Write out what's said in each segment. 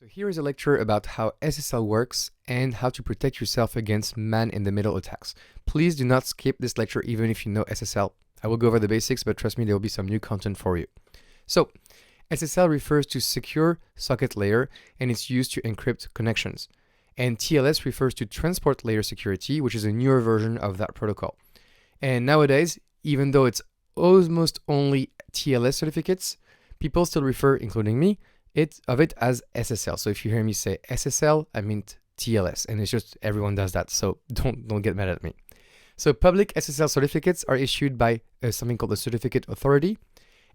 So here is a lecture about how SSL works and how to protect yourself against man-in-the-middle attacks. Please do not skip this lecture even if you know SSL. I will go over the basics, but trust me, there will be some new content for you. So, SSL refers to Secure Socket Layer, and it's used to encrypt connections. And TLS refers to Transport Layer Security, which is a newer version of that protocol. And nowadays, even though it's almost only TLS certificates, people still refer, including me, of it as SSL. So if you hear me say SSL, I mean TLS, and it's just everyone does that. So don't get mad at me. So public SSL certificates are issued by something called the Certificate Authority,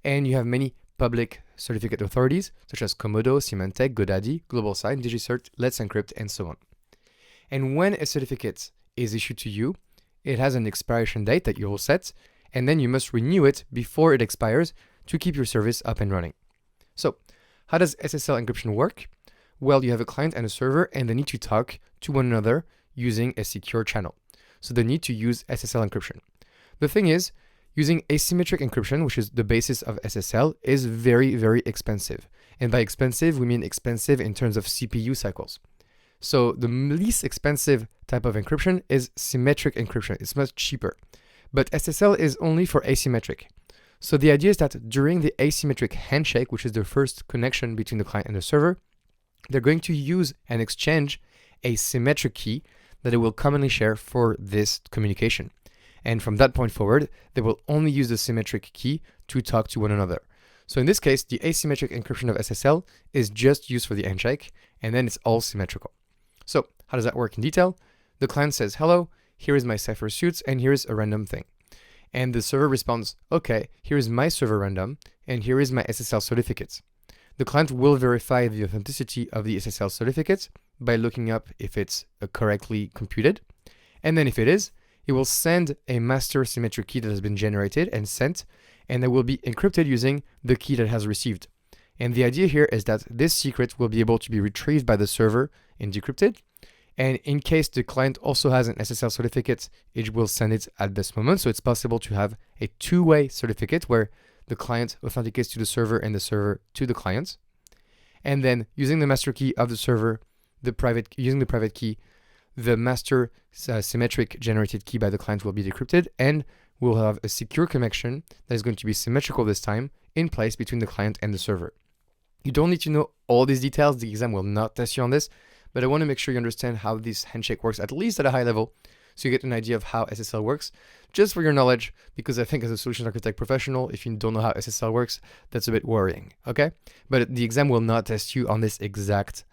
and you have many public certificate authorities such as Komodo, Symantec, GoDaddy, GlobalSign, DigiCert, Let's Encrypt, and so on. And when a certificate is issued to you, it has an expiration date that you will set, and then you must renew it before it expires to keep your service up and running. So how does SSL encryption work? Well, you have a client and a server, and they need to talk to one another using a secure channel. So they need to use SSL encryption. The thing is, using asymmetric encryption, which is the basis of SSL, is very, very expensive. And by expensive, we mean expensive in terms of CPU cycles. So the least expensive type of encryption is symmetric encryption. It's much cheaper. But SSL is only for asymmetric. So the idea is that during the asymmetric handshake, which is the first connection between the client and the server, they're going to use and exchange a symmetric key that they will commonly share for this communication. And from that point forward, they will only use the symmetric key to talk to one another. So in this case, the asymmetric encryption of SSL is just used for the handshake, and then it's all symmetrical. So how does that work in detail? The client says, hello, here is my cipher suits, and here is a random thing. And the server responds, okay, here is my server random, and here is my SSL certificates. The client will verify the authenticity of the SSL certificates by looking up if it's correctly computed. And then if it is, it will send a master symmetric key that has been generated and sent, and that will be encrypted using the key that has received. And the idea here is that this secret will be able to be retrieved by the server and decrypted. And in case the client also has an SSL certificate, it will send it at this moment. So it's possible to have a two-way certificate where the client authenticates to the server and the server to the client. And then using the master key of the server, using the private key, the master symmetric generated key by the client will be decrypted, and we'll have a secure connection that is going to be symmetrical this time in place between the client and the server. You don't need to know all these details. The exam will not test you on this, but I want to make sure you understand how this handshake works, at least at a high level, so you get an idea of how SSL works, just for your knowledge, because I think as a solutions architect professional, if you don't know how SSL works, that's a bit worrying, okay? But the exam will not test you on this exact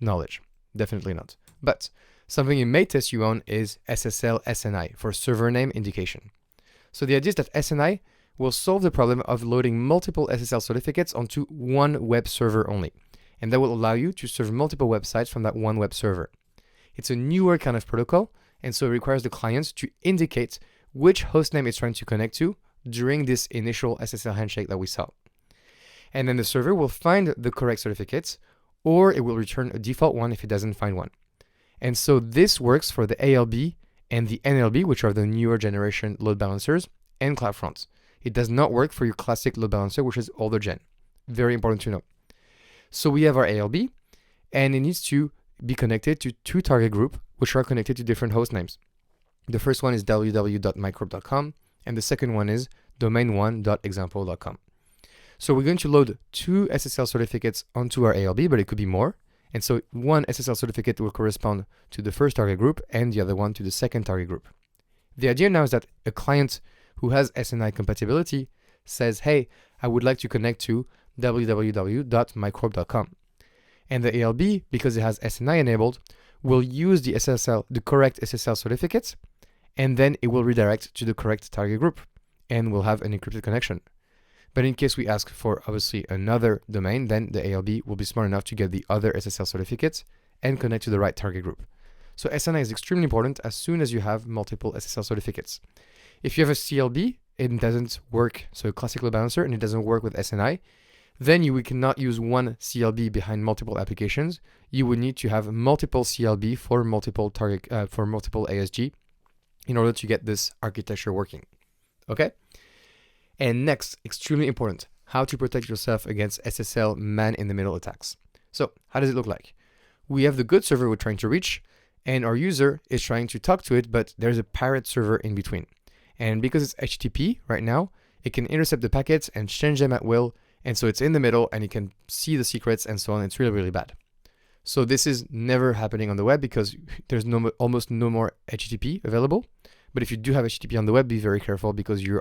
knowledge. Definitely not. But something it may test you on is SSL SNI, for server name indication. So the idea is that SNI will solve the problem of loading multiple SSL certificates onto one web server only. And that will allow you to serve multiple websites from that one web server. It's a newer kind of protocol, and so it requires the client to indicate which hostname it's trying to connect to during this initial SSL handshake that we saw. And then the server will find the correct certificates, or it will return a default one if it doesn't find one. And so this works for the ALB and the NLB, which are the newer generation load balancers, and CloudFront. It does not work for your classic load balancer, which is older gen. Very important to know. So we have our ALB, and it needs to be connected to two target groups, which are connected to different host names. The first one is www.microbe.com, and the second one is domain1.example.com. So we're going to load two SSL certificates onto our ALB, but it could be more. And so one SSL certificate will correspond to the first target group, and the other one to the second target group. The idea now is that a client who has SNI compatibility says, hey, I would like to connect to www.microbe.com. And the ALB, because it has SNI enabled, will use the correct SSL certificates, and then it will redirect to the correct target group, and we'll have an encrypted connection. But in case we ask for, obviously, another domain, then the ALB will be smart enough to get the other SSL certificates and connect to the right target group. So SNI is extremely important as soon as you have multiple SSL certificates. If you have a CLB, it doesn't work, so a classic load balancer, and it doesn't work with SNI, then we cannot use one CLB behind multiple applications. You would need to have multiple CLB for multiple ASG in order to get this architecture working. Okay? And next, extremely important, how to protect yourself against SSL man-in-the-middle attacks. So how does it look like? We have the good server we're trying to reach, and our user is trying to talk to it, but there's a pirate server in between. And because it's HTTP right now, it can intercept the packets and change them at will, and so it's in the middle and you can see the secrets and so on. It's really, really bad. So this is never happening on the web because there's almost no more HTTP available. But if you do have HTTP on the web, be very careful because you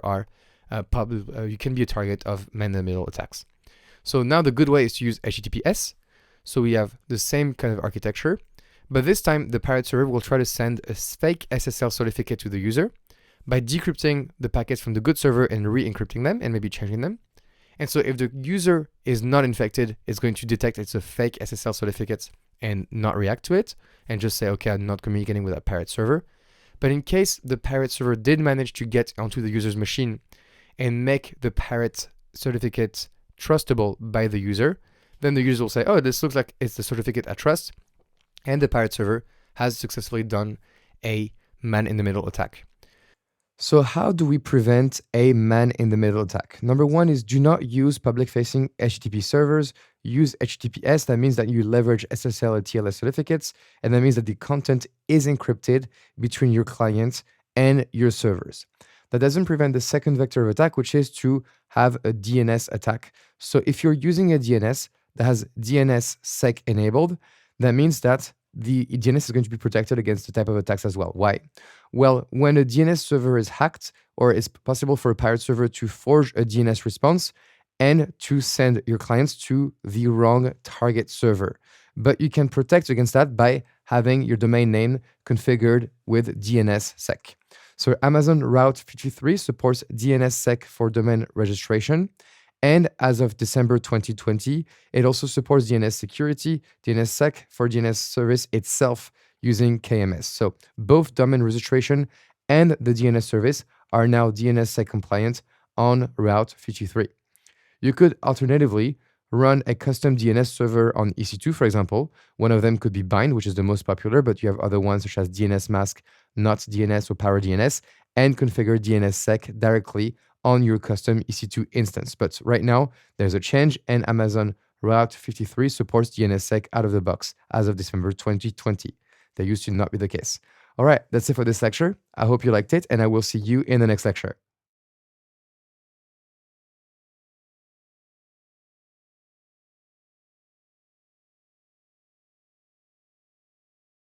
can be a target of man-in-the-middle attacks. So now the good way is to use HTTPS. So we have the same kind of architecture, but this time the pirate server will try to send a fake SSL certificate to the user by decrypting the packets from the good server and re-encrypting them and maybe changing them. And so if the user is not infected, it's going to detect it's a fake SSL certificate and not react to it and just say, okay, I'm not communicating with that pirate server. But in case the pirate server did manage to get onto the user's machine and make the pirate certificate trustable by the user, then the user will say, oh, this looks like it's the certificate I trust, and the pirate server has successfully done a man-in-the-middle attack. So how do we prevent a man-in-the-middle attack? Number one is do not use public-facing HTTP servers. Use HTTPS. That means that you leverage SSL or TLS certificates, and that means that the content is encrypted between your client and your servers. That doesn't prevent the second vector of attack, which is to have a DNS attack. So if you're using a DNS that has DNSSEC enabled, that means that the DNS is going to be protected against the type of attacks as well. Why? Well, when a DNS server is hacked, or it's possible for a pirate server to forge a DNS response and to send your clients to the wrong target server. But you can protect against that by having your domain name configured with DNSSEC. So Amazon Route 53 supports DNSSEC for domain registration. And as of December 2020, it also supports DNS security, DNSSEC for DNS service itself using KMS. So both domain registration and the DNS service are now DNSSEC compliant on Route 53. You could alternatively run a custom DNS server on EC2, for example. One of them could be Bind, which is the most popular, but you have other ones such as DNS Mask, Not DNS, or Power DNS, and configure DNSSEC directly on your custom EC2 instance. But right now, there's a change, and Amazon Route 53 supports DNSSEC out of the box as of December 2020. That used to not be the case. All right, that's it for this lecture. I hope you liked it, and I will see you in the next lecture.